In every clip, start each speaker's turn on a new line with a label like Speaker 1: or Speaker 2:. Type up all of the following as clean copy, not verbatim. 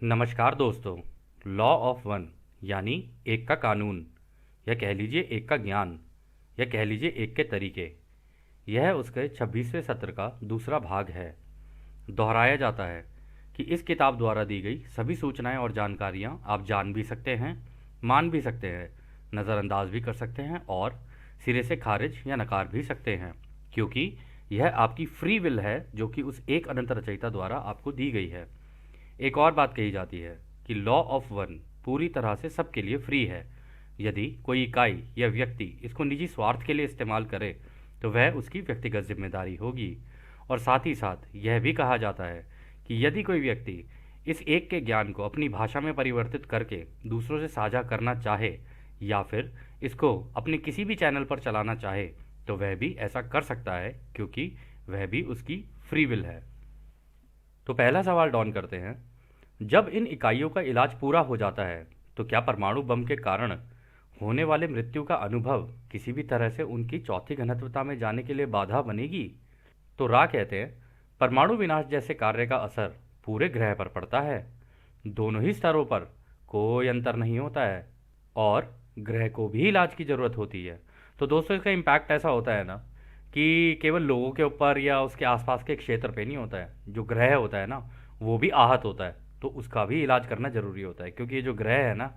Speaker 1: नमस्कार दोस्तों। Law of one यानी एक का कानून, या कह लीजिए एक का ज्ञान, या कह लीजिए एक के तरीके, यह उसके 26वें सत्र का दूसरा भाग है। दोहराया जाता है कि इस किताब द्वारा दी गई सभी सूचनाएं और जानकारियां आप जान भी सकते हैं, मान भी सकते हैं, नज़रअंदाज भी कर सकते हैं और सिरे से खारिज या नकार भी सकते हैं, क्योंकि यह आपकी फ्री विल है जो कि उस एक अनंत रचयिता द्वारा आपको दी गई है। एक और बात कही जाती है कि लॉ ऑफ वन पूरी तरह से सबके लिए फ्री है। यदि कोई इकाई या व्यक्ति इसको निजी स्वार्थ के लिए इस्तेमाल करे तो वह उसकी व्यक्तिगत जिम्मेदारी होगी। और साथ ही साथ यह भी कहा जाता है कि यदि कोई व्यक्ति इस एक के ज्ञान को अपनी भाषा में परिवर्तित करके दूसरों से साझा करना चाहे या फिर इसको अपने किसी भी चैनल पर चलाना चाहे तो वह भी ऐसा कर सकता है, क्योंकि वह भी उसकी फ्री विल है। तो पहला सवाल डॉन करते हैं, जब इन इकाइयों का इलाज पूरा हो जाता है तो क्या परमाणु बम के कारण होने वाले मृत्यु का अनुभव किसी भी तरह से उनकी चौथी घनत्वता में जाने के लिए बाधा बनेगी? तो रा कहते हैं, परमाणु विनाश जैसे कार्य का असर पूरे ग्रह पर पड़ता है। दोनों ही स्तरों पर कोई अंतर नहीं होता है और ग्रह को भी इलाज की ज़रूरत होती है। तो दोस्तों, इसका इम्पैक्ट ऐसा होता है ना कि केवल लोगों के ऊपर या उसके आसपास के क्षेत्र पे नहीं होता है। जो ग्रह होता है ना, वो भी आहत होता है, तो उसका भी इलाज करना ज़रूरी होता है, क्योंकि ये जो ग्रह है ना,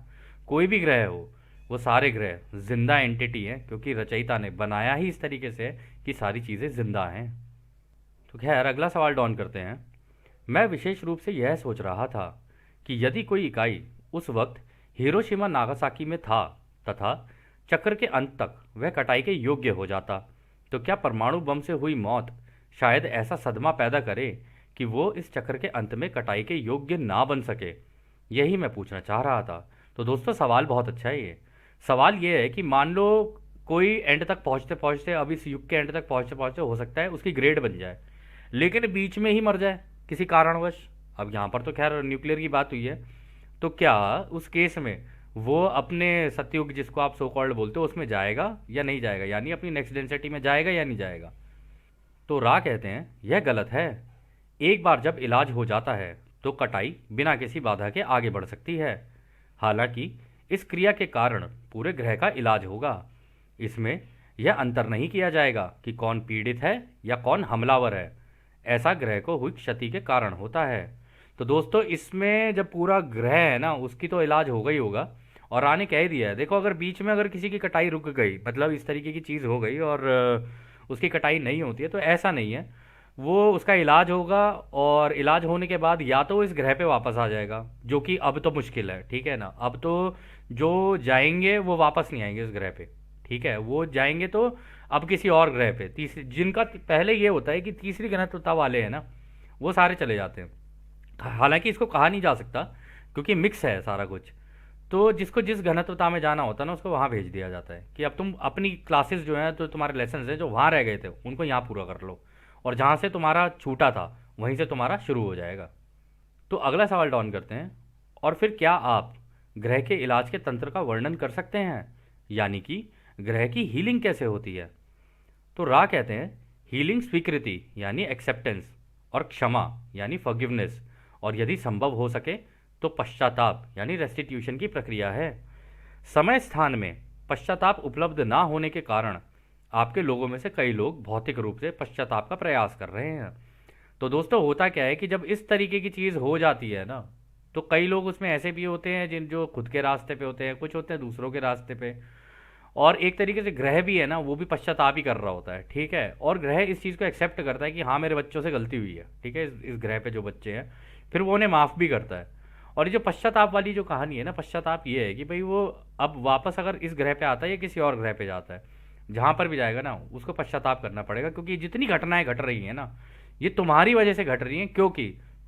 Speaker 1: कोई भी ग्रह हो, वो सारे ग्रह जिंदा एंटिटी हैं, क्योंकि रचयिता ने बनाया ही इस तरीके से है कि सारी चीज़ें जिंदा हैं। तो खैर, अगला सवाल डॉन करते हैं। मैं विशेष रूप से यह सोच रहा था कि यदि कोई इकाई उस वक्त हिरोशिमा नागासाकी में था तथा चक्र के अंत तक वह कटाई के योग्य हो जाता, तो क्या परमाणु बम से हुई मौत शायद ऐसा सदमा पैदा करे कि वो इस चक्र के अंत में कटाई के योग्य ना बन सके? यही मैं पूछना चाह रहा था। तो दोस्तों, सवाल बहुत अच्छा है ये। सवाल ये है कि मान लो कोई एंड तक पहुंचते पहुंचते, अब इस युग के एंड तक पहुंचते पहुंचते हो सकता है उसकी ग्रेड बन जाए, लेकिन बीच में ही मर जाए किसी कारणवश। अब यहाँ पर तो खैर न्यूक्लियर की बात हुई है, तो क्या उस केस में वो अपने सतयुग, जिसको आप सो कॉल्ड बोलते हो, उसमें जाएगा या नहीं जाएगा, यानी अपनी नेक्स्ट डेंसिटी में जाएगा या नहीं जाएगा? तो रा कहते हैं, यह गलत है। एक बार जब इलाज हो जाता है तो कटाई बिना किसी बाधा के आगे बढ़ सकती है। हालांकि इस क्रिया के कारण पूरे ग्रह का इलाज होगा। इसमें यह अंतर नहीं किया जाएगा कि कौन पीड़ित है या कौन हमलावर है। ऐसा ग्रह को हुई क्षति के कारण होता है। तो दोस्तों, इसमें जब पूरा ग्रह है ना, उसकी तो इलाज होगा ही होगा। और रा ने कह ही दिया है, देखो, अगर बीच में अगर किसी की कटाई रुक गई, मतलब इस तरीके की चीज़ हो गई और उसकी कटाई नहीं होती है, तो ऐसा नहीं है, वो उसका इलाज होगा। और इलाज होने के बाद या तो वो इस ग्रह पे वापस आ जाएगा, जो कि अब तो मुश्किल है, ठीक है ना। अब तो जो जाएंगे वो वापस नहीं आएंगे इस ग्रह पे, ठीक है। वो जाएंगे तो अब किसी और ग्रह पे, तीसरी, जिनका पहले ये होता है कि तीसरी घनत्वता वाले हैं ना, वो सारे चले जाते हैं। हालांकि इसको कहा नहीं जा सकता, क्योंकि मिक्स है सारा कुछ। तो जिसको जिस घनत्वता में जाना होता है ना, उसको वहाँ भेज दिया जाता है कि अब तुम अपनी क्लासेस जो हैं, तो तुम्हारे लेसन हैं जो वहाँ रह गए थे, उनको यहाँ पूरा कर लो, और जहाँ से तुम्हारा छूटा था वहीं से तुम्हारा शुरू हो जाएगा। तो अगला सवाल डाउन करते हैं, और फिर क्या आप ग्रह के इलाज के तंत्र का वर्णन कर सकते हैं, यानी कि ग्रह की हीलिंग कैसे होती है? तो रा कहते हैं, हीलिंग स्वीकृति यानी एक्सेप्टेंस, और क्षमा यानी फॉरगिवनेस, और यदि संभव हो सके तो पश्चाताप यानी रेस्टिट्यूशन की प्रक्रिया है। समय स्थान में पश्चाताप उपलब्ध ना होने के कारण आपके लोगों में से कई लोग भौतिक रूप से पश्चाताप का प्रयास कर रहे हैं। तो दोस्तों, होता क्या है कि जब इस तरीके की चीज़ हो जाती है ना, तो कई लोग उसमें ऐसे भी होते हैं जिन जो खुद के रास्ते पे होते हैं, कुछ होते हैं दूसरों के रास्ते पे। और एक तरीके से ग्रह भी है ना, वो भी पश्चाताप ही कर रहा होता है, ठीक है। और ग्रह इस चीज़ को एक्सेप्ट करता है कि हाँ, मेरे बच्चों से गलती हुई है, ठीक है, इस ग्रह पे जो बच्चे हैं, फिर वो उन्हें माफ़ भी करता है। और ये जो पश्चाताप वाली जो कहानी है ना, पश्चाताप ये है कि भाई वो अब वापस अगर इस ग्रह पे आता है या किसी और ग्रह पे जाता है, जहाँ पर भी जाएगा ना, उसको पश्चाताप करना पड़ेगा, क्योंकि जितनी घटनाएं घट रही हैं ना, ये तुम्हारी वजह से घट रही हैं, क्योंकि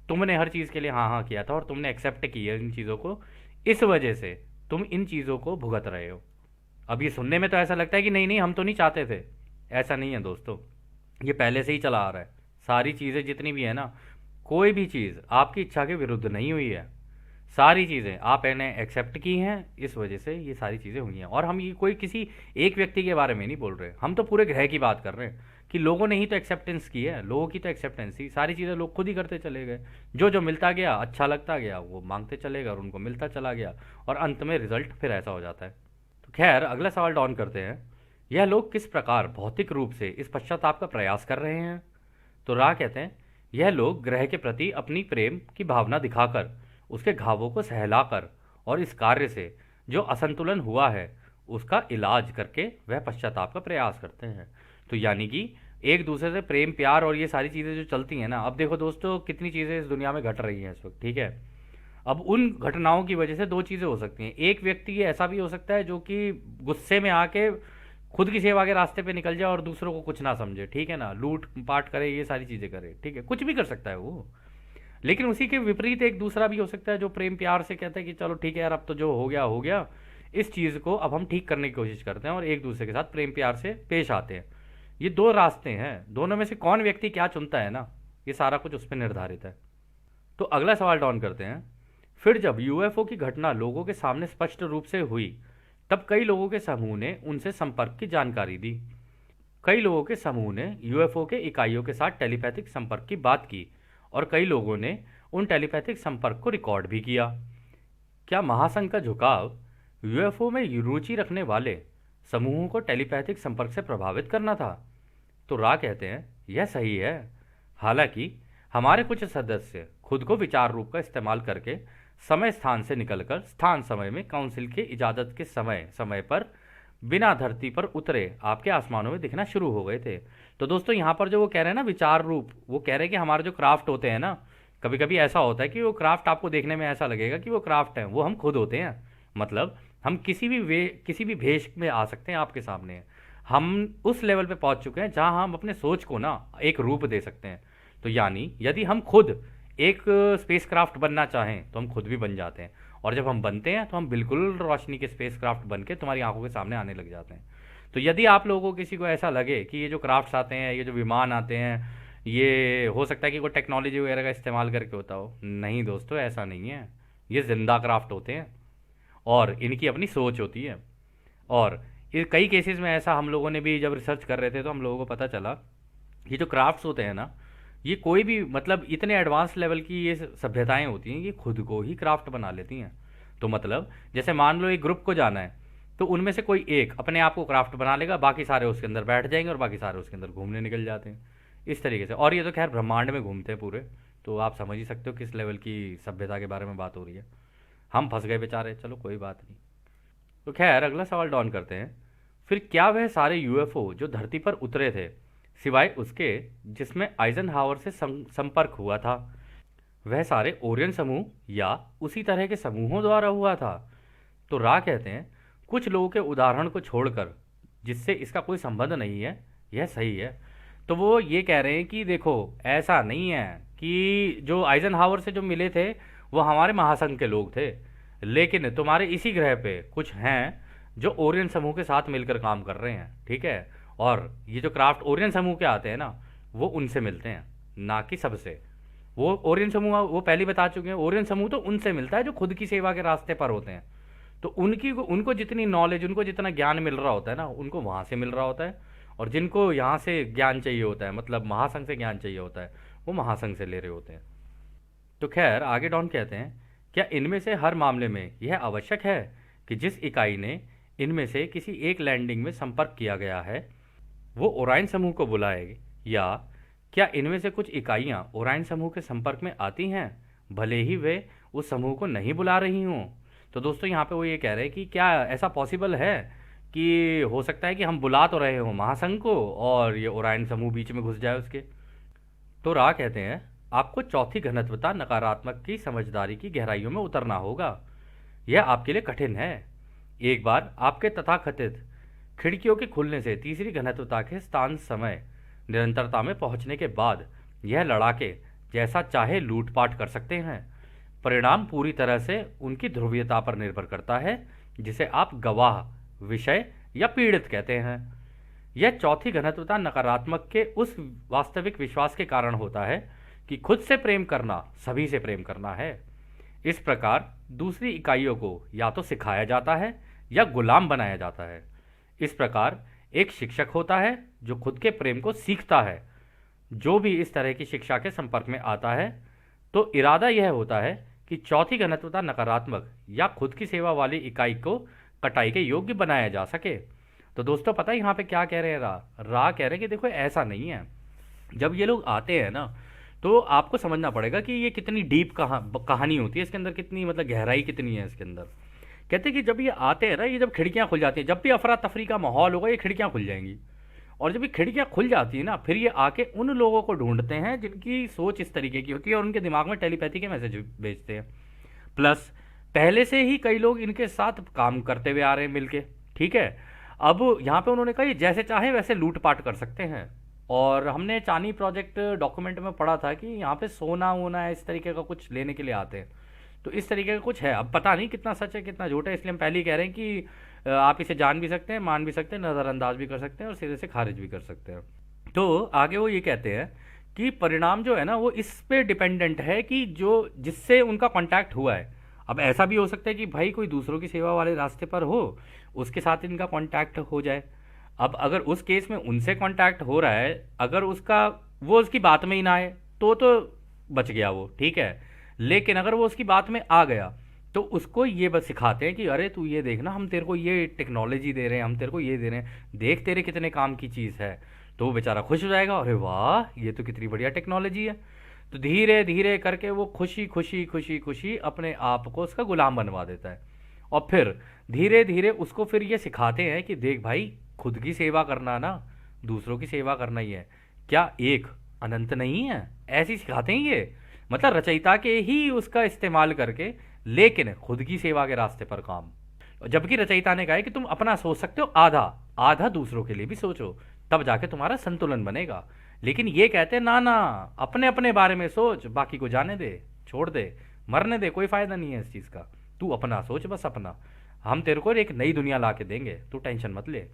Speaker 1: तुमने हर चीज़ के लिए हाँ हाँ किया था और तुमने एक्सेप्ट की है इन चीज़ों को। इस वजह से तुम इन चीज़ों को भुगत रहे हो। अब ये सुनने में तो ऐसा लगता है कि नहीं नहीं, हम तो नहीं चाहते थे। ऐसा नहीं है दोस्तों, ये पहले से ही चला आ रहा है। सारी चीज़ें जितनी भी है ना, कोई भी चीज़ आपकी इच्छा के विरुद्ध नहीं हुई है। सारी चीज़ें आप इन्हें एक्सेप्ट की हैं, इस वजह से ये सारी चीज़ें हुई हैं। और हम ये कोई किसी एक व्यक्ति के बारे में नहीं बोल रहे, हम तो पूरे ग्रह की बात कर रहे हैं कि लोगों ने ही तो एक्सेप्टेंस की है, लोगों की तो एक्सेप्टेंस थी, सारी चीज़ें लोग खुद ही करते चले गए, जो जो मिलता गया अच्छा लगता गया वो मांगते चले गए और उनको मिलता चला गया, और अंत में रिजल्ट फिर ऐसा हो जाता है। तो खैर अगला सवाल डॉन करते हैं, यह लोग किस प्रकार भौतिक रूप से इस पश्चाताप का प्रयास कर रहे हैं। तो रा कहते हैं, यह लोग ग्रह के प्रति अपनी प्रेम की भावना दिखाकर, उसके घावों को सहलाकर और इस कार्य से जो असंतुलन हुआ है उसका इलाज करके वह पश्चाताप का प्रयास करते हैं। तो यानी कि एक दूसरे से प्रेम प्यार और ये सारी चीज़ें जो चलती हैं ना, अब देखो दोस्तों कितनी चीज़ें इस दुनिया में घट रही हैं इस वक्त, ठीक है। अब उन घटनाओं की वजह से दो चीज़ें हो सकती हैं, एक व्यक्ति ऐसा भी हो सकता है जो कि गुस्से में आके खुद की सेवा के रास्ते पे निकल जाए और दूसरों को कुछ ना समझे, ठीक है ना, लूट पाट करे, ये सारी चीज़ें करे, ठीक है, कुछ भी कर सकता है वो। लेकिन उसी के विपरीत एक दूसरा भी हो सकता है जो प्रेम प्यार से कहता है कि चलो ठीक है यार, अब तो जो हो गया हो गया, इस चीज़ को अब हम ठीक करने की कोशिश करते हैं और एक दूसरे के साथ प्रेम प्यार से पेश आते हैं। ये दो रास्ते हैं, दोनों में से कौन व्यक्ति क्या चुनता है ना, ये सारा कुछ उस पर निर्धारित है। तो अगला सवाल डाउन करते हैं, फिर जब यूएफओ की घटना लोगों के सामने स्पष्ट रूप से हुई तब कई लोगों के समूह ने उनसे संपर्क की जानकारी दी। कई लोगों के समूह ने यूएफओ के इकाइयों के साथ टेलीपैथिक संपर्क की बात की और कई लोगों ने उन टेलीपैथिक संपर्क को रिकॉर्ड भी किया। क्या महासंघ का झुकाव यूएफओ में रुचि रखने वाले समूहों को टेलीपैथिक संपर्क से प्रभावित करना था? तो रा कहते हैं यह सही है। हालांकि हमारे कुछ सदस्य खुद को विचार रूप का इस्तेमाल करके समय स्थान से निकलकर स्थान समय में काउंसिल के इजाज़त के समय समय पर बिना धरती पर उतरे आपके आसमानों में दिखना शुरू हो गए थे। तो दोस्तों यहाँ पर जो वो कह रहे हैं ना विचार रूप, वो कह रहे हैं कि हमारे जो क्राफ्ट होते हैं ना, कभी कभी ऐसा होता है कि वो क्राफ्ट आपको देखने में ऐसा लगेगा कि वो क्राफ्ट है, वो हम खुद होते हैं। मतलब हम किसी भी भेष में आ सकते हैं आपके सामने। हम उस लेवल पे पहुंच चुके हैं जहां हम अपने सोच को ना एक रूप दे सकते हैं। तो यानी यदि हम खुद एक स्पेस क्राफ्ट बनना चाहें तो हम खुद भी बन जाते हैं, और जब हम बनते हैं तो हम बिल्कुल रोशनी के स्पेस क्राफ्ट बन के तुम्हारी आंखों के सामने आने लग जाते हैं। तो यदि आप लोगों को किसी को ऐसा लगे कि ये जो क्राफ्ट्स आते हैं, ये जो विमान आते हैं, ये हो सकता है कि कोई टेक्नोलॉजी वगैरह का इस्तेमाल करके होता हो, नहीं दोस्तों ऐसा नहीं है। ये जिंदा क्राफ्ट होते हैं और इनकी अपनी सोच होती है। और ये कई केसेस में ऐसा हम लोगों ने भी जब रिसर्च कर रहे थे तो हम लोगों को पता चला, ये जो क्राफ्ट्स होते हैं ना, ये कोई भी मतलब इतने एडवांस लेवल की ये सभ्यताएं होती हैं कि खुद को ही क्राफ्ट बना लेती हैं। तो मतलब जैसे मान लो एक ग्रुप को जाना है तो उनमें से कोई एक अपने आप को क्राफ्ट बना लेगा, बाकी सारे उसके अंदर बैठ जाएंगे और बाकी सारे उसके अंदर घूमने निकल जाते हैं इस तरीके से। और ये तो खैर ब्रह्मांड में घूमते हैं पूरे, तो आप समझ ही सकते हो किस लेवल की सभ्यता के बारे में बात हो रही है। हम फंस गए बेचारे, चलो कोई बात नहीं। तो खैर अगला सवाल डॉन करते हैं, फिर क्या वह सारे यूएफओ जो धरती पर उतरे थे, सिवाय उसके जिसमें आइजनहावर से संपर्क हुआ था, वह सारे ओरियन समूह या उसी तरह के समूहों द्वारा हुआ था? तो रा कहते हैं कुछ लोगों के उदाहरण को छोड़कर जिससे इसका कोई संबंध नहीं है, यह सही है। तो वो ये कह रहे हैं कि देखो ऐसा नहीं है कि जो आइजनहावर से जो मिले थे वो हमारे महासंघ के लोग थे, लेकिन तुम्हारे इसी ग्रह पे कुछ हैं जो ओरियन समूह के साथ मिलकर काम कर रहे हैं, ठीक है। और ये जो क्राफ्ट ओरियन समूह के आते हैं ना, वो उनसे मिलते हैं, ना कि सबसे। वो ओरियन समूह वो पहले ही बता चुके हैं, ओरियन समूह तो उनसे मिलता है जो खुद की सेवा के रास्ते पर होते हैं। तो उनको जितनी नॉलेज, उनको जितना ज्ञान मिल रहा होता है ना, उनको वहाँ से मिल रहा होता है। और जिनको यहाँ से ज्ञान चाहिए होता है, मतलब महासंघ से ज्ञान चाहिए होता है, वो महासंघ से ले रहे होते हैं। तो खैर आगे डॉन कहते हैं, क्या इनमें से हर मामले में यह आवश्यक है कि जिस इकाई ने इनमें से किसी एक लैंडिंग में संपर्क किया गया है वो ओराइन समूह को बुलाएगी, या क्या इनमें से कुछ इकाइयाँ ओराइन समूह के संपर्क में आती हैं भले ही वे उस समूह को नहीं बुला रही हों? तो दोस्तों यहाँ पे वो ये कह रहे हैं कि क्या ऐसा पॉसिबल है कि हो सकता है कि हम बुला तो रहे हों महासंघ को और ये ओराइन समूह बीच में घुस जाए उसके? तो रा कहते हैं आपको चौथी घनत्वता नकारात्मक की समझदारी की गहराइयों में उतरना होगा। यह आपके लिए कठिन है। एक बार आपके तथाकथित खिड़कियों के खुलने से तीसरी घनत्वता के स्थान समय निरंतरता में पहुंचने के बाद यह लड़ाके जैसा चाहे लूटपाट कर सकते हैं। परिणाम पूरी तरह से उनकी ध्रुवीयता पर निर्भर करता है जिसे आप गवाह, विषय या पीड़ित कहते हैं। यह चौथी घनत्वता नकारात्मक के उस वास्तविक विश्वास के कारण होता है कि खुद से प्रेम करना सभी से प्रेम करना है। इस प्रकार दूसरी इकाइयों को या तो सिखाया जाता है या गुलाम बनाया जाता है। इस प्रकार एक शिक्षक होता है जो खुद के प्रेम को सीखता है। जो भी इस तरह की शिक्षा के संपर्क में आता है तो इरादा यह होता है कि चौथी घनत्वता नकारात्मक या खुद की सेवा वाली इकाई को कटाई के योग्य बनाया जा सके। तो दोस्तों पता है यहाँ पे क्या कह रहे हैं? रा कह रहे हैं कि देखो ऐसा नहीं है। जब ये लोग आते हैं ना तो आपको समझना पड़ेगा कि ये कितनी डीप कहानी होती है, इसके अंदर कितनी मतलब गहराई कितनी है इसके अंदर। कहते हैं कि जब ये आते हैं ना, ये जब खिड़कियां खुल जाती हैं, जब भी अफरा तफरी का माहौल होगा ये खिड़कियां खुल जाएंगी। और जब ये खिड़कियां खुल जाती है ना, फिर ये आके उन लोगों को ढूंढते हैं जिनकी सोच इस तरीके की होती है और उनके दिमाग में टेलीपैथी के मैसेज भेजते हैं। प्लस पहले से ही कई लोग इनके साथ काम करते हुए आ रहे हैं मिलके। ठीक है, अब यहाँ पे उन्होंने कहा ये जैसे चाहे वैसे लूटपाट कर सकते हैं। और हमने चानी प्रोजेक्ट डॉक्यूमेंट में पढ़ा था कि यहाँ पे सोना वोना इस तरीके का कुछ लेने के लिए आते हैं। तो इस तरीके का कुछ है, अब पता नहीं कितना सच है कितना झूठ है, इसलिए हम पहले ही कह रहे हैं कि आप इसे जान भी सकते हैं, मान भी सकते हैं, नज़रअंदाज भी कर सकते हैं और सिरे से खारिज भी कर सकते हैं। तो आगे वो ये कहते हैं कि परिणाम जो है ना वो इस पे डिपेंडेंट है कि जो जिससे उनका कांटेक्ट हुआ है। अब ऐसा भी हो सकता है कि भाई कोई दूसरों की सेवा वाले रास्ते पर हो, उसके साथ इनका कांटेक्ट हो जाए। अब अगर उस केस में उनसे कांटेक्ट हो रहा है, अगर उसका वो उसकी बात में ही ना आए तो बच गया वो, ठीक है। लेकिन अगर वो उसकी बात में आ गया तो उसको ये बस सिखाते हैं कि अरे तू ये देखना, हम तेरे को ये टेक्नोलॉजी दे रहे हैं, हम तेरे को ये दे रहे हैं, देख तेरे कितने काम की चीज़ है। तो वो बेचारा खुश हो जाएगा, अरे वाह ये तो कितनी बढ़िया टेक्नोलॉजी है। तो धीरे धीरे करके वो खुशी खुशी खुशी खुशी अपने आप को उसका गुलाम बनवा देता है। और फिर धीरे धीरे उसको फिर ये सिखाते हैं कि देख भाई, खुद की सेवा करना ना दूसरों की सेवा करना ही है, क्या एक अनंत नहीं है? ऐसी सिखाते हैं ये, मतलब रचयिता के ही उसका इस्तेमाल करके, लेकिन खुद की सेवा के रास्ते पर काम। जबकि रचयिता ने कहा है कि तुम अपना सोच सकते हो आधा, आधा दूसरों के लिए भी सोचो, तब जाके तुम्हारा संतुलन बनेगा। लेकिन ये कहते हैं ना ना, अपने अपने बारे में सोच, बाकी को जाने दे, छोड़ दे, मरने दे, कोई फायदा नहीं है इस चीज़ का। तू अपना सोच, बस अपना, हम तेरे को एक नई दुनिया ला के देंगे, तू टेंशन मत ले।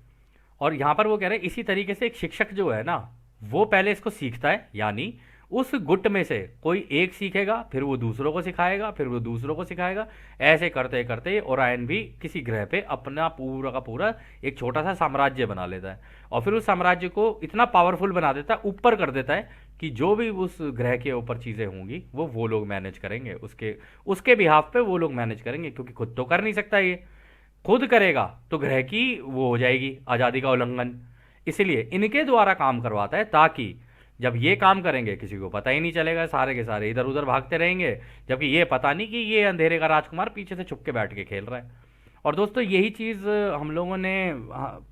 Speaker 1: और यहाँ पर वो कह रहे हैं इसी तरीके से एक शिक्षक जो है ना वो पहले इसको सीखता है, यानी उस गुट में से कोई एक सीखेगा, फिर वो दूसरों को सिखाएगा, फिर वो दूसरों को सिखाएगा। ऐसे करते करते ओरायन भी किसी ग्रह पे अपना पूरा का पूरा एक छोटा सा साम्राज्य बना लेता है और फिर उस साम्राज्य को इतना पावरफुल बना देता है, ऊपर कर देता है कि जो भी उस ग्रह के ऊपर चीज़ें होंगी वो लोग मैनेज करेंगे, उसके उसके बिहाफ पे वो लोग मैनेज करेंगे, क्योंकि खुद तो कर नहीं सकता ये। खुद करेगा तो ग्रह की वो हो जाएगी आज़ादी का उल्लंघन। इसलिए इनके द्वारा काम करवाता है ताकि जब ये काम करेंगे किसी को पता ही नहीं चलेगा, सारे के सारे इधर उधर भागते रहेंगे, जबकि ये पता नहीं कि ये अंधेरे का राजकुमार पीछे से छुप के बैठ के खेल रहा है। और दोस्तों यही चीज़ हम लोगों ने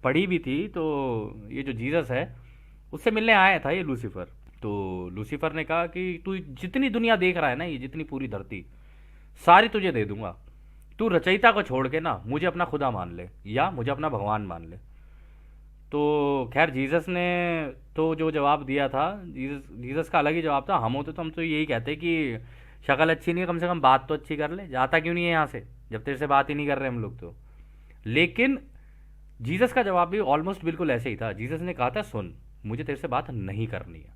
Speaker 1: पढ़ी भी थी। तो ये जो जीसस है उससे मिलने आया था ये लूसीफर। तो लूसीफर ने कहा कि तू जितनी दुनिया देख रहा है ना, ये जितनी पूरी धरती सारी तुझे दे दूंगा, तू रचयिता को छोड़ के ना मुझे अपना खुदा मान ले या मुझे अपना भगवान मान ले। तो खैर जीसस ने तो जो जवाब दिया था, जीसस का अलग ही जवाब था। हम होते तो हम तो यही कहते कि शक्ल अच्छी नहीं है, कम से कम बात तो अच्छी कर ले, जाता क्यों नहीं है यहाँ से जब तेरे से बात ही नहीं कर रहे हम लोग तो। लेकिन जीसस का जवाब भी ऑलमोस्ट बिल्कुल ऐसे ही था। जीसस ने कहा था सुन, मुझे तेरे से बात नहीं करनी है,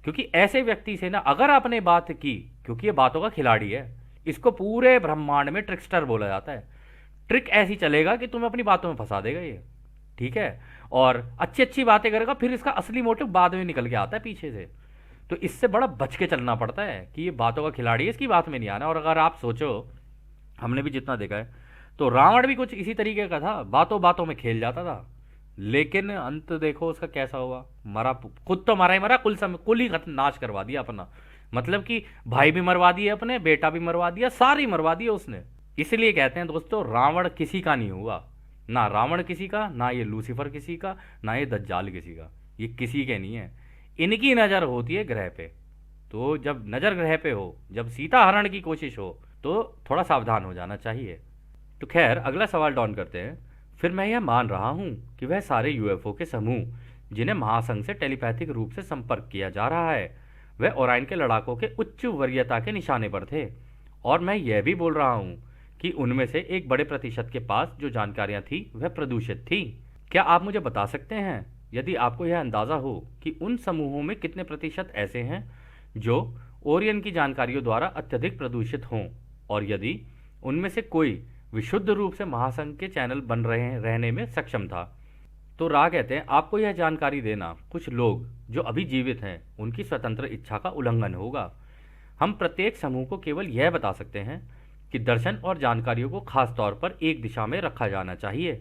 Speaker 1: क्योंकि ऐसे व्यक्ति से ना अगर आपने बात की, क्योंकि ये बातों का खिलाड़ी है, इसको पूरे ब्रह्मांड में ट्रिकस्टर बोला जाता है। ट्रिक ऐसी चलेगा कि तुम्हें अपनी बातों में फंसा देगा ये, ठीक है। और अच्छी अच्छी बातें करेगा, फिर इसका असली मोटिव बाद में निकल के आता है पीछे से। तो इससे बड़ा बच के चलना पड़ता है कि ये बातों का खिलाड़ी है, इसकी बात में नहीं आना। और अगर आप सोचो, हमने भी जितना देखा है तो रावण भी कुछ इसी तरीके का था, बातों बातों में खेल जाता था, लेकिन अंत देखो उसका कैसा हुआ, मरा, खुद तो मरा ही मरा, कुल ही नाश करवा दिया अपना। मतलब कि भाई भी मरवा दिए अपने, बेटा भी मरवा दिया, सारी मरवा दिया उसने। इसलिए कहते हैं दोस्तों रावण किसी का नहीं हुआ, ना रावण किसी का, ना ये लूसीफर किसी का, ना ये दज्जाल किसी का, ये किसी के नहीं है। इनकी नज़र होती है ग्रह पे। तो जब नज़र ग्रह पे हो, जब सीता हरण की कोशिश हो, तो थोड़ा सावधान हो जाना चाहिए। तो खैर अगला सवाल डाउन करते हैं। फिर मैं यह मान रहा हूँ कि वह सारे यूएफओ के समूह जिन्हें महासंघ से टेलीपैथिक रूप से संपर्क किया जा रहा है, वह ओराइन के लड़ाकों के उच्च वरीयता के निशाने पर थे। और मैं यह भी बोल रहा हूँ कि उनमें से एक बड़े प्रतिशत के पास जो जानकारियां थी वह प्रदूषित थी। क्या आप मुझे बता सकते हैं, यदि आपको यह अंदाज़ा हो, कि उन समूहों में कितने प्रतिशत ऐसे हैं जो ओरियन की जानकारियों द्वारा अत्यधिक प्रदूषित हों, और यदि उनमें से कोई विशुद्ध रूप से महासंघ के चैनल बन रहने में सक्षम था? तो रा कहते हैं आपको यह जानकारी देना कुछ लोग जो अभी जीवित हैं उनकी स्वतंत्र इच्छा का उल्लंघन होगा। हम प्रत्येक समूह को केवल यह बता सकते हैं कि दर्शन और जानकारियों को खास तौर पर एक दिशा में रखा जाना चाहिए।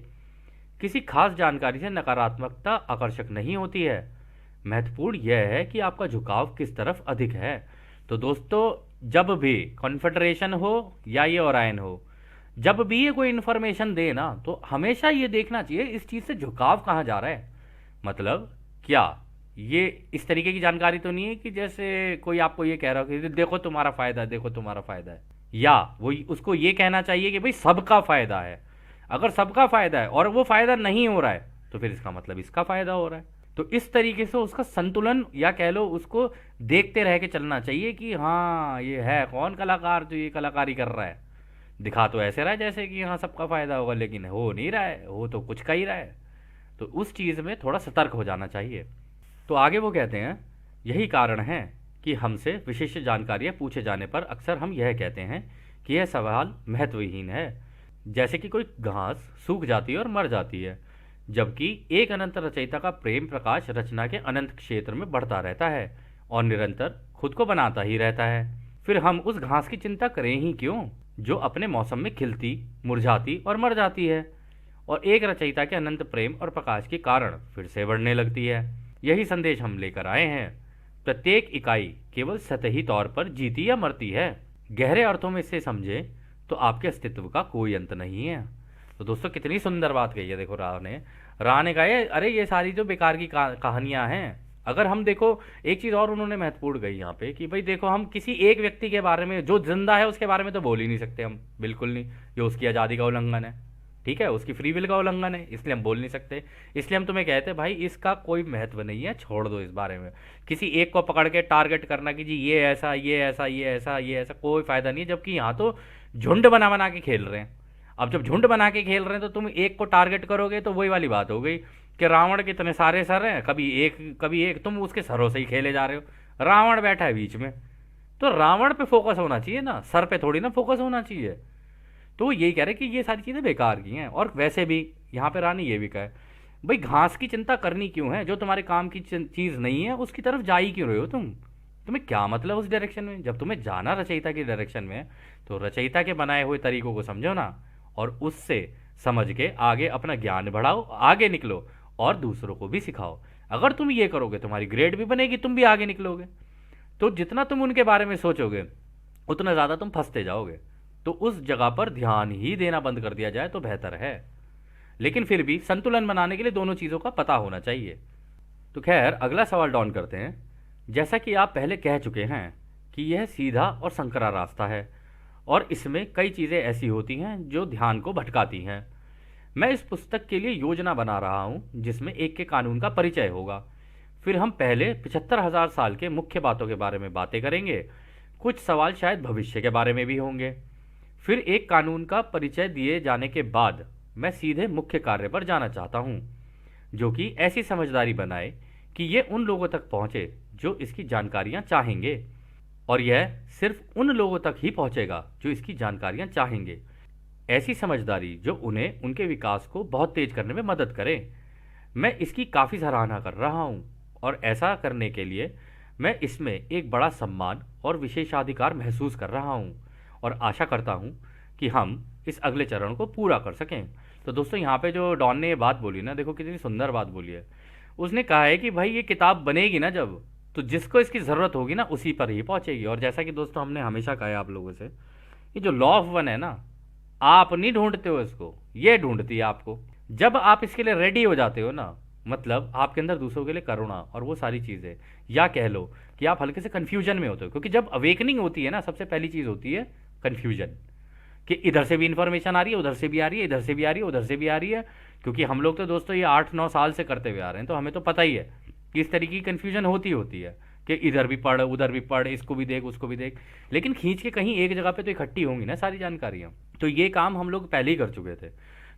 Speaker 1: किसी खास जानकारी से नकारात्मकता आकर्षक नहीं होती है, महत्वपूर्ण यह है कि आपका झुकाव किस तरफ अधिक है। तो दोस्तों, जब भी कॉन्फेडरेशन हो या ये ओरायन हो, जब भी ये कोई इन्फॉर्मेशन दे ना, तो हमेशा ये देखना चाहिए इस चीज़ से झुकाव कहाँ जा रहा है। मतलब क्या ये इस तरीके की जानकारी तो नहीं है कि जैसे कोई आपको ये कह रहा हो कि देखो तुम्हारा फायदा है, देखो तुम्हारा फायदा है, या वो उसको ये कहना चाहिए कि भाई सबका फायदा है। अगर सबका फायदा है और वो फायदा नहीं हो रहा है तो फिर इसका मतलब इसका फायदा हो रहा है। तो इस तरीके से उसका संतुलन या कह लो उसको देखते रह के चलना चाहिए कि हाँ ये है कौन कलाकार जो ये कलाकारी कर रहा है, दिखा तो ऐसे रहा है जैसे कि हाँ सबका फायदा होगा, लेकिन हो नहीं रहा है, हो तो कुछ का ही रहा है। तो उस चीज़ में थोड़ा सतर्क हो जाना चाहिए। तो आगे वो कहते हैं यही कारण है कि हमसे विशिष्ट जानकारियाँ पूछे जाने पर अक्सर हम यह कहते हैं कि यह सवाल महत्वहीन है, जैसे कि कोई घास सूख जाती है और मर जाती है, जबकि एक अनंत रचयिता का प्रेम प्रकाश रचना के अनंत क्षेत्र में बढ़ता रहता है और निरंतर खुद को बनाता ही रहता है। फिर हम उस घास की चिंता करें ही क्यों जो अपने मौसम में खिलती, मुरझाती और मर जाती है और एक रचयिता के अनंत प्रेम और प्रकाश के कारण फिर से बढ़ने लगती है। यही संदेश हम लेकर आए हैं। प्रत्येक इकाई केवल सतही तौर पर जीती या मरती है, गहरे अर्थों में इसे समझे तो आपके अस्तित्व का कोई अंत नहीं है। तो दोस्तों कितनी सुंदर बात कही है, देखो राह ने कहा है अरे ये सारी जो बेकार की कहानियां हैं। अगर हम देखो एक चीज़ और उन्होंने महत्वपूर्ण कही यहाँ पे कि भाई देखो हम किसी एक व्यक्ति के बारे में जो जिंदा है उसके बारे में तो बोल ही नहीं सकते हम, बिल्कुल नहीं, ये उसकी आज़ादी का उल्लंघन है, ठीक है, उसकी फ्री विल का उल्लंघन है, इसलिए हम बोल नहीं सकते। इसलिए हम तुम्हें कहते हैं भाई इसका कोई महत्व नहीं है, छोड़ दो इस बारे में। किसी एक को पकड़ के टारगेट करना कि जी ये ऐसा ये ऐसा ये ऐसा ये ऐसा, कोई फायदा नहीं है। जबकि यहाँ तो झुंड बना बना के खेल रहे हैं। अब जब झुंड बना के खेल रहे हैं तो तुम एक को टारगेट करोगे तो वही वाली बात हो गई कि रावण के इतने सारे सर हैं, कभी एक तुम उसके सरों से ही खेले जा रहे हो। रावण बैठा है बीच में, तो रावण पे फोकस होना चाहिए ना, सर पे थोड़ी ना फोकस होना चाहिए। तो यही कह रहे कि ये सारी चीज़ें बेकार की हैं। और वैसे भी यहाँ पे रानी ये भी कहे भाई घास की चिंता करनी क्यों है, जो तुम्हारे काम की चीज़ नहीं है उसकी तरफ जा ही क्यों रहे हो तुम्हें क्या मतलब उस डायरेक्शन में। जब तुम्हें जाना रचयिता की डायरेक्शन में तो रचयिता के बनाए हुए तरीकों को समझो ना, और उससे समझ के आगे अपना ज्ञान बढ़ाओ, आगे निकलो और दूसरों को भी सिखाओ। अगर तुम ये करोगे तुम्हारी ग्रेड भी बनेगी, तुम भी आगे निकलोगे। तो जितना तुम उनके बारे में सोचोगे उतना ज़्यादा तुम फंसते जाओगे। तो उस जगह पर ध्यान ही देना बंद कर दिया जाए तो बेहतर है। लेकिन फिर भी संतुलन बनाने के लिए दोनों चीज़ों का पता होना चाहिए। तो खैर अगला सवाल डाउन करते हैं। जैसा कि आप पहले कह चुके हैं कि यह सीधा और संकरा रास्ता है और इसमें कई चीज़ें ऐसी होती हैं जो ध्यान को भटकाती हैं। मैं इस पुस्तक के लिए योजना बना रहा हूँ जिसमें एक के कानून का परिचय होगा। फिर हम पहले 75,000 साल के मुख्य बातों के बारे में बातें करेंगे, कुछ सवाल शायद भविष्य के बारे में भी होंगे। फिर एक कानून का परिचय दिए जाने के बाद मैं सीधे मुख्य कार्य पर जाना चाहता हूँ, जो कि ऐसी समझदारी बनाए कि ये उन लोगों तक पहुँचे जो इसकी जानकारियाँ चाहेंगे, और यह सिर्फ उन लोगों तक ही पहुँचेगा जो इसकी जानकारियाँ चाहेंगे। ऐसी समझदारी जो उन्हें उनके विकास को बहुत तेज करने में मदद करे। मैं इसकी काफ़ी सराहना कर रहा हूँ और ऐसा करने के लिए मैं इसमें एक बड़ा सम्मान और विशेषाधिकार महसूस कर रहा हूँ और आशा करता हूँ कि हम इस अगले चरण को पूरा कर सकें। तो दोस्तों यहाँ पे जो डॉन ने ये बात बोली ना, देखो कितनी सुंदर बात बोली है। उसने कहा है कि भाई ये किताब बनेगी ना जब, तो जिसको इसकी ज़रूरत होगी ना उसी पर ही पहुँचेगी। और जैसा कि दोस्तों हमने हमेशा कहा है आप लोगों से, ये जो लॉ ऑफ वन है ना, आप नहीं ढूंढते हो इसको, ये ढूंढती है आपको। जब आप इसके लिए रेडी हो जाते हो ना, मतलब आपके अंदर दूसरों के लिए करुणा और वो सारी चीज़ें, या कह लो कि आप हल्के से कन्फ्यूजन में होते हो, क्योंकि जब अवेकनिंग होती है ना सबसे पहली चीज़ होती है कन्फ्यूजन, कि इधर से भी इंफॉर्मेशन आ रही है, उधर से भी आ रही है, इधर से भी आ रही है, उधर से भी आ रही है। क्योंकि हम लोग तो दोस्तों ये 8-9 साल से करते हुए आ रहे हैं, तो हमें तो पता ही है कि इस तरीके की कन्फ्यूजन होती है कि इधर भी पढ़ उधर भी पढ़, इसको भी देख उसको भी देख, लेकिन खींच के कहीं एक जगह पे तो इकट्ठी होंगी ना सारी जानकारियाँ। तो ये काम हम लोग पहले ही कर चुके थे।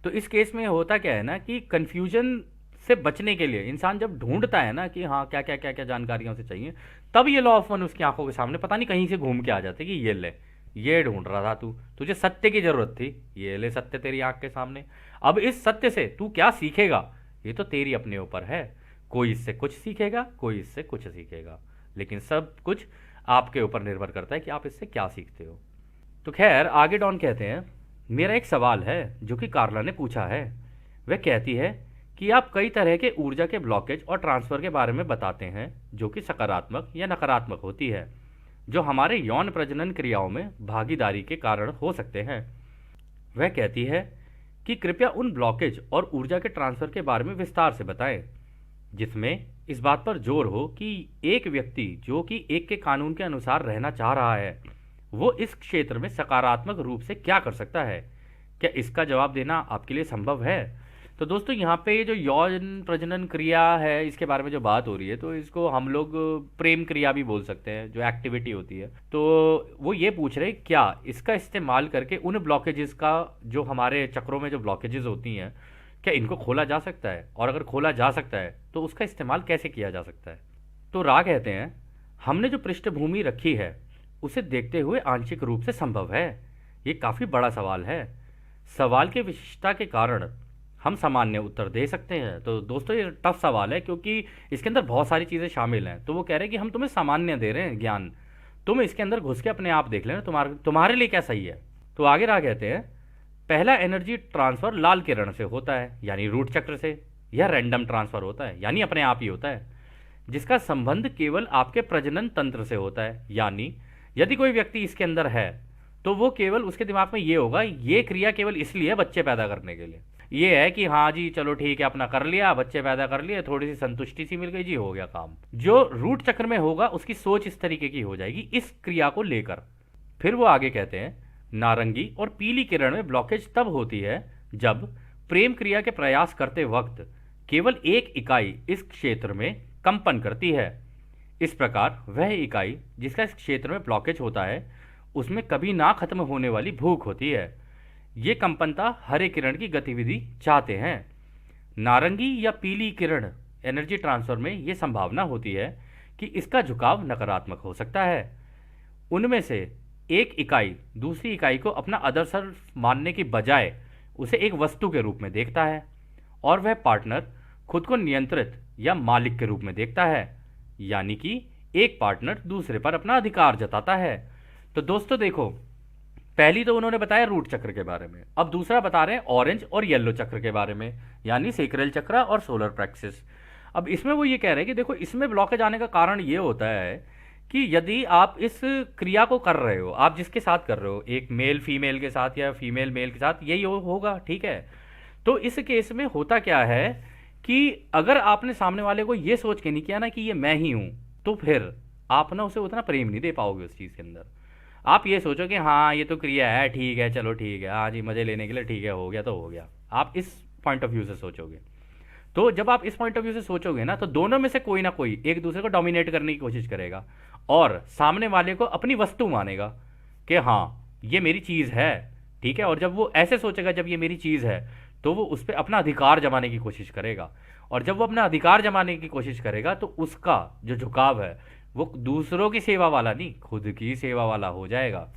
Speaker 1: तो इस केस में होता क्या है ना कि कन्फ्यूजन से बचने के लिए इंसान जब ढूंढता है ना कि हाँ क्या क्या क्या क्या जानकारियाँ उसे चाहिए, तब ये लॉ ऑफ वन उसकी आंखों के सामने पता नहीं कहीं से घूम के आ जाते कि ये ले, ये ढूंढ रहा था तू, तुझे सत्य की जरूरत थी, ये ले सत्य तेरी आंख के सामने। अब इस सत्य से तू क्या सीखेगा ये तो तेरी अपने ऊपर है। कोई इससे कुछ सीखेगा, कोई इससे कुछ सीखेगा, लेकिन सब कुछ आपके ऊपर निर्भर करता है कि आप इससे क्या सीखते हो। तो खैर आगे डॉन कहते हैं, मेरा एक सवाल है जो कि कार्ला ने पूछा है। वह कहती है कि आप कई तरह के ऊर्जा के ब्लॉकेज और ट्रांसफ़र के बारे में बताते हैं जो कि सकारात्मक या नकारात्मक होती है, जो हमारे यौन प्रजनन क्रियाओं में भागीदारी के कारण हो सकते हैं। वह कहती है कि कृपया उन ब्लॉकेज और ऊर्जा के ट्रांसफ़र के बारे में विस्तार से बताएं, जिसमें इस बात पर जोर हो कि एक व्यक्ति जो कि एक के कानून के अनुसार रहना चाह रहा है, वो इस क्षेत्र में सकारात्मक रूप से क्या कर सकता है। क्या इसका जवाब देना आपके लिए संभव है? तो दोस्तों यहाँ पे ये जो यौन प्रजनन क्रिया है इसके बारे में जो बात हो रही है, तो इसको हम लोग प्रेम क्रिया भी बोल सकते हैं, जो एक्टिविटी होती है। तो वो ये पूछ रहे क्या इसका इस्तेमाल करके उन ब्लॉकेजेस का, जो हमारे चक्रों में जो ब्लॉकेजेस होती हैं, क्या इनको खोला जा सकता है, और अगर खोला जा सकता है तो उसका इस्तेमाल कैसे किया जा सकता है। तो रा कहते हैं, हमने जो पृष्ठभूमि रखी है उसे देखते हुए आंशिक रूप से संभव है। ये काफ़ी बड़ा सवाल है। सवाल की विशिष्टता के कारण हम सामान्य उत्तर दे सकते हैं। तो दोस्तों ये टफ सवाल है क्योंकि इसके अंदर बहुत सारी चीज़ें शामिल हैं। तो वो कह रहे हैं कि हम तुम्हें सामान्य दे रहे हैं ज्ञान, तुम इसके अंदर घुस के अपने आप देख लेना तुम्हारे लिए क्या सही है। तो आगे रहा कहते हैं, पहला एनर्जी ट्रांसफ़र लाल किरण से होता है यानी रूट चक्र से। यह रैंडम ट्रांसफ़र होता है यानी अपने आप ही होता है, जिसका संबंध केवल आपके प्रजनन तंत्र से होता है। यानी यदि कोई व्यक्ति इसके अंदर है तो वो केवल उसके दिमाग में ये होगा, ये क्रिया केवल इसलिए बच्चे पैदा करने के लिए। ये है कि हाँ जी चलो ठीक है, अपना कर लिया, बच्चे पैदा कर लिए, थोड़ी सी संतुष्टि सी मिल गई जी, हो गया काम। जो रूट चक्र में होगा उसकी सोच इस तरीके की हो जाएगी इस क्रिया को लेकर। फिर वो आगे कहते हैं, नारंगी और पीली किरण में ब्लॉकेज तब होती है जब प्रेम क्रिया के प्रयास करते वक्त केवल एक इकाई इस क्षेत्र में कंपन करती है। इस प्रकार वह इकाई जिसका इस क्षेत्र में ब्लॉकेज होता है उसमें कभी ना खत्म होने वाली भूख होती है। ये कंपनता हरे किरण की गतिविधि चाहते हैं। नारंगी या पीली किरण एनर्जी ट्रांसफर में ये संभावना होती है कि इसका झुकाव नकारात्मक हो सकता है। उनमें से एक इकाई दूसरी इकाई को अपना अदरसर मानने की बजाय उसे एक वस्तु के रूप में देखता है, और वह पार्टनर खुद को नियंत्रित या मालिक के रूप में देखता है, यानी कि एक पार्टनर दूसरे पर अपना अधिकार जताता है। तो दोस्तों देखो, पहली तो उन्होंने बताया रूट चक्र के बारे में, अब दूसरा बता रहे हैं ऑरेंज और येलो चक्र के बारे में, यानी सेक्रल चक्र और सोलर प्लेक्सस। अब इसमें वो ये कह रहे हैं कि देखो, इसमें ब्लॉकेज आने का कारण ये होता है कि यदि आप इस क्रिया को कर रहे हो, आप जिसके साथ कर रहे हो, एक मेल फीमेल के साथ या फीमेल मेल के साथ, यही होगा, ठीक है। तो इस केस में होता क्या है कि अगर आपने सामने वाले को ये सोच के नहीं किया ना कि ये मैं ही हूं, तो फिर आप ना उसे उतना प्रेम नहीं दे पाओगे उस चीज़ के अंदर। आप ये सोचो कि हाँ ये तो क्रिया है, ठीक है, चलो ठीक है, हाँ जी मज़े लेने के लिए ठीक है, हो गया तो हो गया। आप इस पॉइंट ऑफ व्यू से सोचोगे। तो जब आप इस पॉइंट ऑफ व्यू से सोचोगे ना, तो दोनों में से कोई ना कोई एक दूसरे को डोमिनेट करने की कोशिश करेगा और सामने वाले को अपनी वस्तु मानेगा कि हाँ ये मेरी चीज़ है, ठीक है। और जब वो ऐसे सोचेगा जब ये मेरी चीज़ है, तो वो उस पर अपना अधिकार जमाने की कोशिश करेगा, और जब वो अपना अधिकार जमाने की कोशिश करेगा तो उसका जो झुकाव है वो दूसरों की सेवा वाला नहीं, खुद की सेवा वाला हो जाएगा।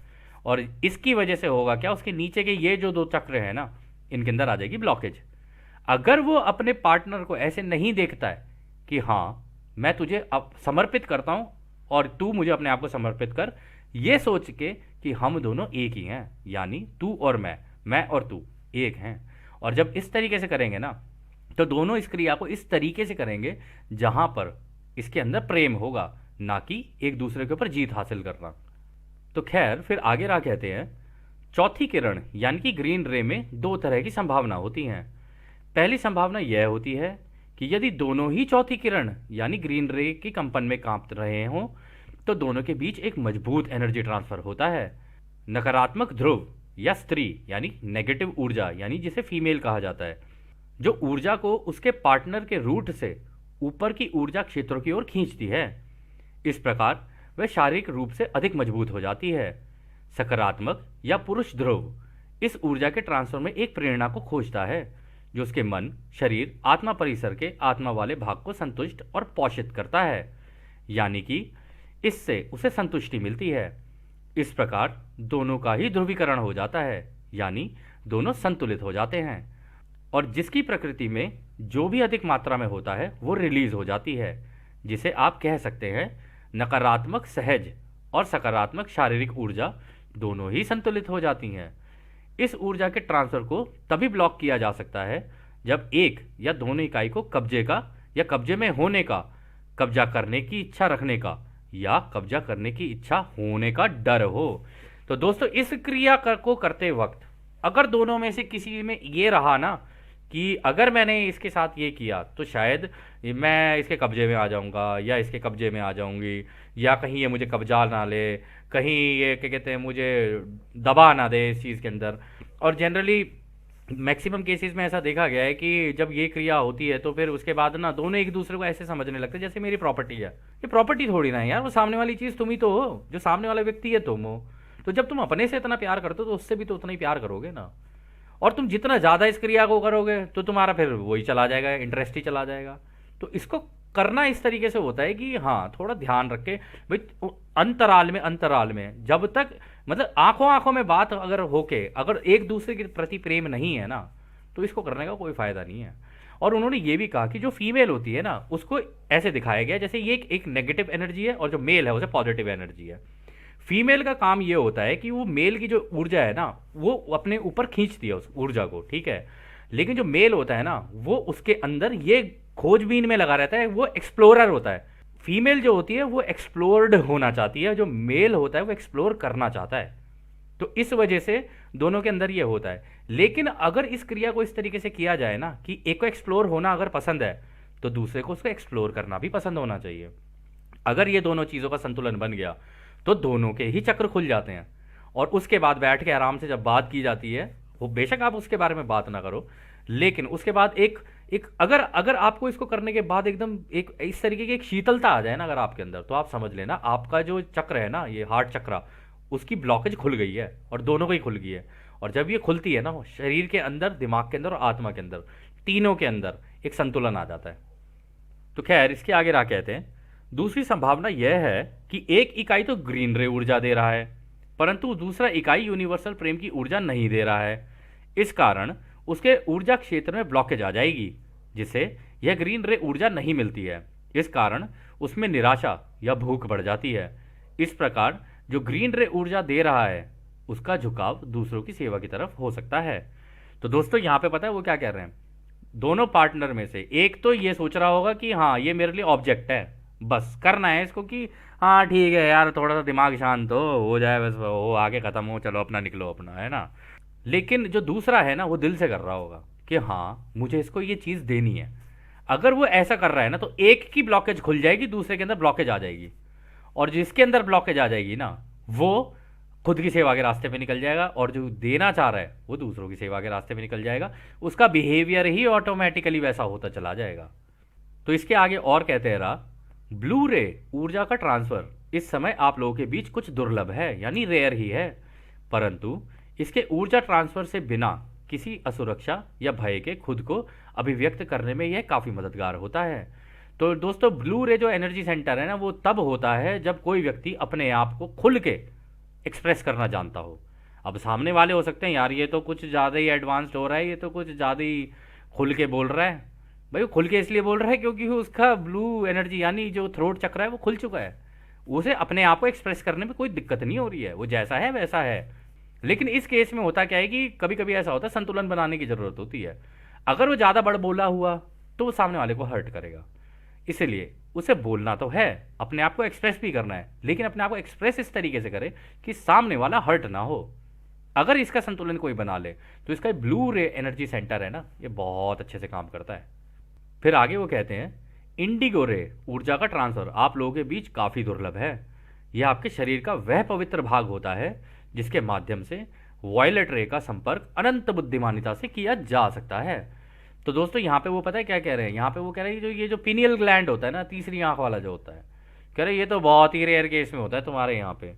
Speaker 1: और इसकी वजह से होगा क्या, उसके नीचे के ये जो दो चक्र है ना, इनके अंदर आ जाएगी ब्लॉकेज। अगर वो अपने पार्टनर को ऐसे नहीं देखता है कि हाँ मैं तुझे अब समर्पित करता हूँ और तू मुझे अपने आप को समर्पित कर, ये सोच के कि हम दोनों एक ही हैं, यानी तू और मैं और तू एक हैं, और जब इस तरीके से करेंगे ना, तो दोनों इस क्रिया को इस तरीके से करेंगे जहां पर इसके अंदर प्रेम होगा, ना कि एक दूसरे के ऊपर जीत हासिल करना। तो खैर फिर आगे रहा कहते हैं, चौथी किरण यानी कि ग्रीन रे में दो तरह की संभावना होती हैं। पहली संभावना यह होती है कि यदि दोनों ही चौथी किरण यानी ग्रीन रे की कंपन में कांप रहे हों, तो दोनों के बीच एक मजबूत एनर्जी ट्रांसफर होता है। नकारात्मक ध्रुव या स्त्री यानी नेगेटिव ऊर्जा, यानी जिसे फीमेल कहा जाता है, जो ऊर्जा को उसके पार्टनर के रूट से ऊपर की ऊर्जा क्षेत्रों की ओर खींचती है। इस प्रकार वह शारीरिक रूप से अधिक मजबूत हो जाती है। सकारात्मक या पुरुष ध्रुव इस ऊर्जा के ट्रांसफर में एक प्रेरणा को खोजता है, जो उसके मन, शरीर, आत्मा परिसर के आत्मा वाले भाग को संतुष्ट और पोषित करता है, यानी कि इससे उसे संतुष्टि मिलती है। इस प्रकार दोनों का ही ध्रुवीकरण हो जाता है, यानी दोनों संतुलित हो जाते हैं। और जिसकी प्रकृति में जो भी अधिक मात्रा में होता है वो रिलीज हो जाती है, जिसे आप कह सकते हैं नकारात्मक सहज और सकारात्मक शारीरिक ऊर्जा दोनों ही संतुलित हो जाती हैं। इस ऊर्जा के ट्रांसफर को तभी ब्लॉक किया जा सकता है जब एक या दोनों इकाई को कब्जे का या कब्जे में होने का, कब्जा करने की इच्छा रखने का या कब्जा करने की इच्छा होने का डर हो। तो दोस्तों इस क्रिया को करते वक्त अगर दोनों में से किसी में ये रहा ना कि अगर मैंने इसके साथ ये किया तो शायद मैं इसके कब्जे में आ जाऊंगा या इसके कब्जे में आ जाऊंगी, या कहीं ये मुझे कब्जा ना ले, कहीं ये क्या कहते हैं मुझे दबा ना दे इस चीज़ के अंदर। और जनरली मैक्सिमम केसेस में ऐसा देखा गया है कि जब ये क्रिया होती है तो फिर उसके बाद ना दोनों एक दूसरे को ऐसे समझने लगते हैं जैसे मेरी प्रॉपर्टी है। ये प्रॉपर्टी थोड़ी ना है यार, वो सामने वाली चीज़ तुम ही तो हो, जो सामने वाला व्यक्ति है तुम हो। तो जब तुम अपने से इतना प्यार करते हो तो उससे भी तो उतना ही प्यार करोगे ना। और तुम जितना ज़्यादा इस क्रिया को करोगे तो तुम्हारा फिर वही चला जाएगा, इंटरेस्ट ही चला जाएगा। तो इसको करना इस तरीके से होता है कि हाँ थोड़ा ध्यान रख के भाई अंतराल में जब तक मतलब आंखों आंखों में बात अगर होके अगर एक दूसरे के प्रति प्रेम नहीं है ना तो इसको करने का कोई फायदा नहीं है। और उन्होंने ये भी कहा कि जो फीमेल होती है ना उसको ऐसे दिखाया गया जैसे ये एक नेगेटिव एनर्जी है और जो मेल है उसे पॉजिटिव एनर्जी है। फीमेल का काम ये होता है कि वो मेल की जो ऊर्जा है ना वो अपने ऊपर खींचती है उस ऊर्जा को, ठीक है। लेकिन जो मेल होता है ना वो उसके अंदर ये खोजबीन में लगा रहता है, वो एक्सप्लोरर होता है। फीमेल जो होती है वो एक्सप्लोर्ड होना चाहती है, जो मेल होता है वो एक्सप्लोर करना चाहता है। तो इस वजह से दोनों के अंदर ये होता है। लेकिन अगर इस क्रिया को इस तरीके से किया जाए ना कि एक को एक्सप्लोर होना अगर पसंद है तो दूसरे को उसको एक्सप्लोर करना भी पसंद होना चाहिए। अगर ये दोनों चीज़ों का संतुलन बन गया तो दोनों के ही चक्र खुल जाते हैं। और उसके बाद बैठ के आराम से जब बात की जाती है, वो बेशक आप उसके बारे में बात ना करो, लेकिन उसके बाद एक एक अगर अगर आपको इसको करने के बाद एकदम एक इस तरीके की एक शीतलता आ जाए ना अगर आपके अंदर, तो आप समझ लेना आपका जो चक्र है ना, ये हार्ट चक्र, उसकी ब्लॉकेज खुल गई है और दोनों को ही खुल गई है। और जब ये खुलती है ना शरीर के अंदर, दिमाग के अंदर और आत्मा के अंदर, तीनों के अंदर एक संतुलन आ जाता है। तो खैर इसके आगे क्या कहते हैं, दूसरी संभावना यह है कि एक इकाई तो ग्रीन रे ऊर्जा दे रहा है परंतु दूसरा इकाई यूनिवर्सल प्रेम की ऊर्जा नहीं दे रहा है। इस कारण उसके ऊर्जा क्षेत्र में ब्लॉकेज आ जाएगी जिससे यह ग्रीन रे ऊर्जा नहीं मिलती है। इस कारण उसमें निराशा या भूख बढ़ जाती है। इस प्रकार जो ग्रीन रे ऊर्जा दे रहा है उसका झुकाव दूसरों की सेवा की तरफ हो सकता है। तो दोस्तों यहाँ पे पता है वो क्या कह रहे हैं, दोनों पार्टनर में से एक तो ये सोच रहा होगा कि हाँ ये मेरे लिए ऑब्जेक्ट है, बस करना है इसको कि हाँ ठीक है यार थोड़ा सा दिमाग शांत हो जाए, बस वो आगे ख़त्म हो, चलो अपना निकलो अपना, है ना। लेकिन जो दूसरा है ना वो दिल से कर रहा होगा कि हाँ मुझे इसको ये चीज़ देनी है। अगर वो ऐसा कर रहा है ना तो एक की ब्लॉकेज खुल जाएगी, दूसरे के अंदर ब्लॉकेज आ जाएगी। और जिसके अंदर ब्लॉकेज आ जाएगी ना वो खुद की सेवा के रास्ते पे निकल जाएगा और जो देना चाह रहा है वो दूसरों की सेवा के रास्ते पे निकल जाएगा। उसका बिहेवियर ही ऑटोमेटिकली वैसा होता चला जाएगा। तो इसके आगे और कहते हैं रहा, ब्लू रे ऊर्जा का ट्रांसफर इस समय आप लोगों के बीच कुछ दुर्लभ है, यानी रेयर ही है, परंतु इसके ऊर्जा ट्रांसफर से बिना किसी असुरक्षा या भय के खुद को अभिव्यक्त करने में यह काफ़ी मददगार होता है। तो दोस्तों ब्लू रे जो एनर्जी सेंटर है ना वो तब होता है जब कोई व्यक्ति अपने आप को खुल के एक्सप्रेस करना जानता हो। अब सामने वाले हो सकते हैं यार ये तो कुछ ज़्यादा ही एडवांस्ड हो रहा है, ये तो कुछ ज़्यादा ही खुल के बोल रहा है। भाई वो खुल के इसलिए बोल रहा है क्योंकि उसका ब्लू एनर्जी यानी जो थ्रोट चक्र है वो खुल चुका है, उसे अपने आप को एक्सप्रेस करने में कोई दिक्कत नहीं हो रही है, वो जैसा है वैसा है। लेकिन इस केस में होता क्या है कि कभी कभी ऐसा होता है संतुलन बनाने की ज़रूरत होती है। अगर वो ज़्यादा बड़ बोला हुआ तो वो सामने वाले को हर्ट करेगा, इसलिए उसे बोलना तो है, अपने आप को एक्सप्रेस भी करना है, लेकिन अपने आप को एक्सप्रेस इस तरीके से करे कि सामने वाला हर्ट ना हो। अगर इसका संतुलन कोई बना ले तो इसका ब्लू रे एनर्जी सेंटर है ना ये बहुत अच्छे से काम करता है। फिर आगे वो कहते हैं, इंडिगो रे ऊर्जा का ट्रांसफर आप लोगों के बीच काफ़ी दुर्लभ है। यह आपके शरीर का वह पवित्र भाग होता है जिसके माध्यम से वॉयलेट रे का संपर्क अनंत बुद्धिमानिता से किया जा सकता है। तो दोस्तों यहाँ पे वो पता है क्या कह रहे हैं, यहाँ पे वो कह रहे हैं जो ये जो पीनियल ग्लैंड होता है ना, तीसरी आंख वाला जो होता है, कह रहे हैं ये तो बहुत ही रेयर केस में होता है तुम्हारे यहाँ पे,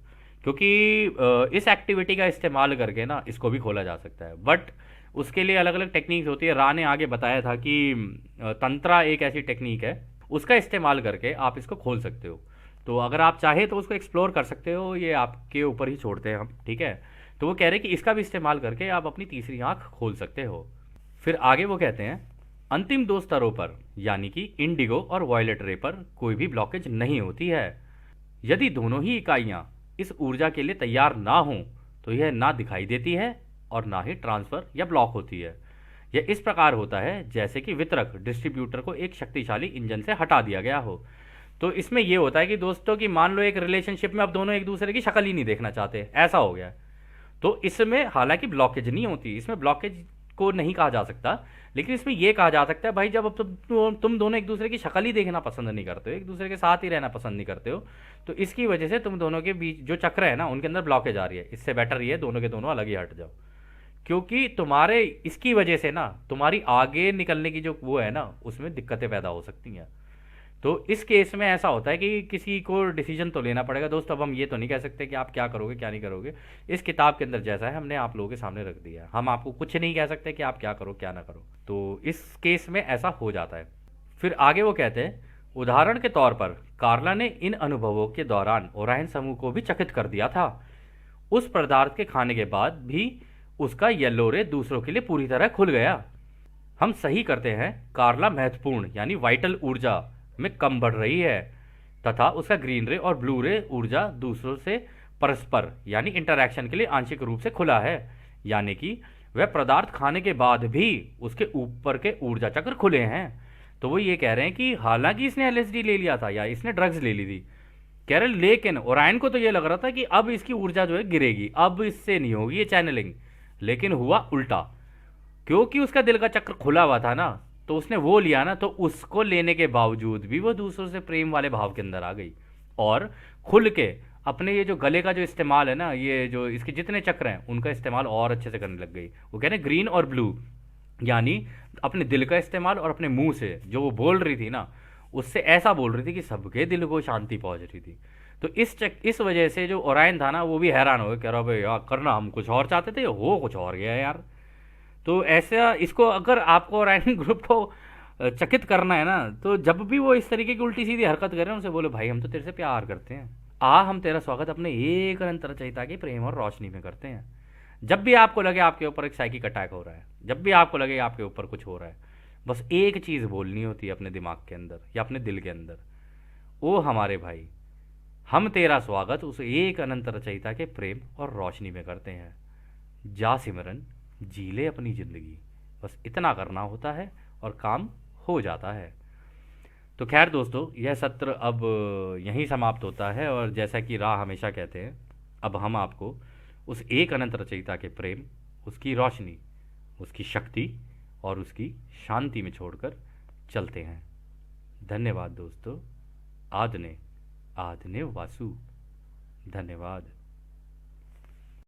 Speaker 1: क्योंकि इस एक्टिविटी का इस्तेमाल करके ना इसको भी खोला जा सकता है। बट उसके लिए अलग अलग टेक्निक्स होती है। रा ने आगे बताया था कि तंत्रा एक ऐसी टेक्निक है, उसका इस्तेमाल करके आप इसको खोल सकते हो। तो अगर आप चाहे तो उसको एक्सप्लोर कर सकते हो, ये आपके ऊपर ही छोड़ते हैं हम, ठीक है। तो वो कह रहे हैं कि इसका भी इस्तेमाल करके आप अपनी तीसरी आंख खोल सकते हो। फिर आगे वो कहते हैं अंतिम दो स्तरों पर यानी कि इंडिगो और वॉयलेट रे पर कोई भी ब्लॉकेज नहीं होती है। यदि दोनों ही इकाइयां इस ऊर्जा के लिए तैयार ना हों तो यह ना दिखाई देती है और ना ही ट्रांसफर या ब्लॉक होती है। यह इस प्रकार होता है जैसे कि वितरक डिस्ट्रीब्यूटर को एक शक्तिशाली इंजन से हटा दिया गया हो। तो इसमें यह होता है कि दोस्तों कि मान लो एक रिलेशनशिप में अब दोनों एक दूसरे की शक्ल ही नहीं देखना चाहते, ऐसा हो गया। तो इसमें हालांकि ब्लॉकेज नहीं होती, इसमें ब्लॉकेज को नहीं कहा जा सकता, लेकिन इसमें यह कहा जा सकता है भाई जब अब तुम दोनों एक दूसरे की शक्ल ही देखना पसंद नहीं करते हो, एक दूसरे के साथ ही रहना पसंद नहीं करते हो, तो इसकी वजह से तुम दोनों के बीच जो चक्र है ना उनके अंदर ब्लॉकेज आ रही है। इससे बेटर ये है दोनों के दोनों अलग ही हट जाओ, क्योंकि तुम्हारे इसकी वजह से ना तुम्हारी आगे निकलने की जो वो है ना उसमें दिक्कतें पैदा हो सकती हैं। तो इस केस में ऐसा होता है कि किसी को डिसीजन तो लेना पड़ेगा दोस्त। अब हम ये तो नहीं कह सकते कि आप क्या करोगे क्या नहीं करोगे, इस किताब के अंदर जैसा है हमने आप लोगों के सामने रख दिया है, हम आपको कुछ नहीं कह सकते कि आप क्या करो क्या ना करो। तो इस केस में ऐसा हो जाता है। फिर आगे वो कहते हैं उदाहरण के तौर पर कार्ला ने इन अनुभवों के दौरान ओरायन समूह को भी चकित कर दिया था। उस पदार्थ के खाने के बाद भी उसका येलो रे दूसरों के लिए पूरी तरह खुल गया। हम सही करते हैं कार्ला महत्वपूर्ण यानी वाइटल ऊर्जा में कम बढ़ रही है तथा उसका ग्रीन रे और ब्लू रे ऊर्जा दूसरों से परस्पर यानी इंटरैक्शन के लिए आंशिक रूप से खुला है, यानी कि वह पदार्थ खाने के बाद भी उसके ऊपर के ऊर्जा चक्र खुले हैं। तो वो ये कह रहे हैं कि हालांकि इसने एलएसडी ले लिया था या इसने ड्रग्स ले ली थी, कह रहे लेकिन ओरायन को तो ये लग रहा था कि अब इसकी ऊर्जा जो है गिरेगी, अब इससे नहीं होगी ये चैनलिंग, लेकिन हुआ उल्टा। क्योंकि उसका दिल का चक्र खुला हुआ था ना, तो उसने वो लिया ना, तो उसको लेने के बावजूद भी वो दूसरों से प्रेम वाले भाव के अंदर आ गई और खुल के अपने ये जो गले का जो इस्तेमाल है ना, ये जो इसके जितने चक्र हैं उनका इस्तेमाल और अच्छे से करने लग गई। वो कह रहे ग्रीन और ब्लू यानी अपने दिल का इस्तेमाल और अपने मुंह से जो वो बोल रही थी ना उससे ऐसा बोल रही थी कि सबके दिल को शांति पहुंच रही थी। तो इस वजह से जो ओरायन था ना वो भी हैरान हो गया, कह रहा भाई यार करना हम कुछ और चाहते थे, हो कुछ और गया यार। तो ऐसा इसको अगर आपको ओरायन ग्रुप को चकित करना है ना, तो जब भी वो इस तरीके की उल्टी सीधी हरकत करें उनसे बोले भाई हम तो तेरे से प्यार करते हैं, हम तेरा स्वागत अपने एक अनंत रचयिता के प्रेम और रोशनी में करते हैं। जब भी आपको लगे आपके ऊपर एक साइकिक अटैक हो रहा है, जब भी आपको लगे आपके ऊपर कुछ हो रहा है, बस एक चीज़ बोलनी होती है अपने दिमाग के अंदर या अपने दिल के अंदर, ओ हमारे भाई हम तेरा स्वागत उस एक अनंत रचयिता के प्रेम और रोशनी में करते हैं। जा सिमरन जी ले अपनी ज़िंदगी, बस इतना करना होता है और काम हो जाता है। तो खैर दोस्तों यह सत्र अब यहीं समाप्त होता है और जैसा कि राह हमेशा कहते हैं, अब हम आपको उस एक अनंत रचयिता के प्रेम, उसकी रोशनी, उसकी शक्ति और उसकी शांति में छोड़कर चलते हैं। धन्यवाद दोस्तों। आदने आदने वासु। धन्यवाद।